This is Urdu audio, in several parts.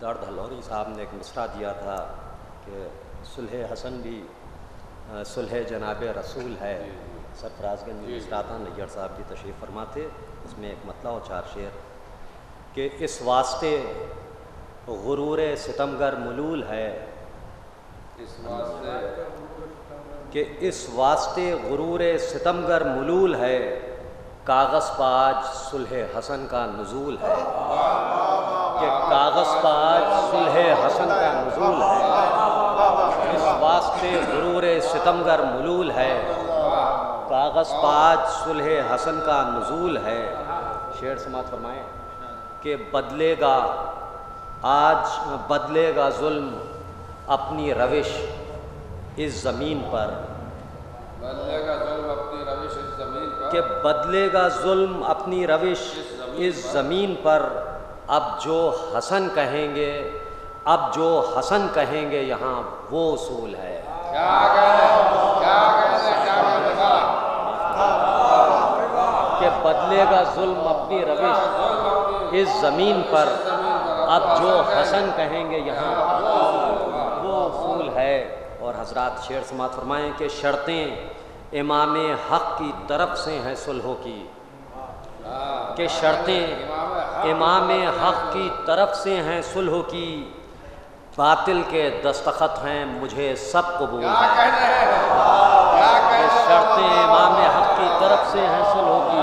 درد ہلوری صاحب نے ایک مصرع دیا تھا کہ صلح حسن بھی صلح جناب رسول ہے. سرفراز گنج مصراتان نیّر صاحب بھی تشریف فرما تھے. اس میں ایک مطلع و 4 شعر کہ اس واسطے غرور ستمگر ملول ہے، کہ اس واسطے غرور ستمگر ملول ہے، کاغذ پہ آج صلح حسن کا نزول ہے. کہ کاغذ پہ آج صلح حسن کا نزول ہے، اس واسطے غرور ستمگر ملول ہے، کاغذ پہ آج صلح حسن کا نزول ہے. شعر سماعت فرمائیں کہ بدلے گا ظلم اپنی روش اس زمین پر، کہ بدلے گا ظلم اپنی روش اس زمین پر. اب جو حسن کہیں گے یہاں وہ اصول ہے. کہ بدلے گا ظلم اپنی روش اس زمین پر، اب جو حسن کہیں گے یہاں وہ اصول ہے. اور حضرات شعر سماعت فرمائیں کہ شرطیں امام حق کی طرف سے ہیں صلحوں کی، کہ شرطیں امام حق کی طرف سے ہیں صلحوں کی، باطل کے دستخط ہیں مجھے سب قبول ہے. کہ شرطیں امام حق کی طرف سے ہیں صلحوں کی،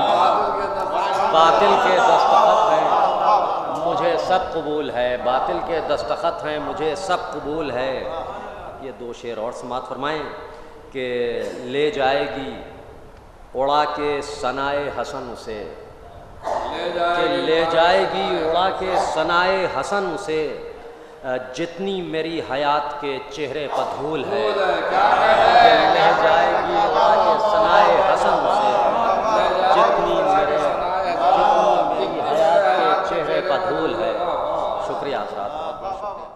باطل کے دستخط ہیں مجھے سب قبول ہے، باطل کے دستخط ہیں مجھے سب قبول ہے. یہ 2 شعر اور سماعت فرمائیں کہ لے جائے گی اڑا کے ثنائے حسن اسے، کہ لے جائے گی اڑا کے ثنائے حسن اسے، جتنی میری حیات کے چہرے پر دھول ہے. کہ لے جائے گی اڑا کے ثنائے حسن اسے، جتنی میری حیات کے چہرے پر دھول ہے. شکریہ حضرات، بہت بہت شکریہ.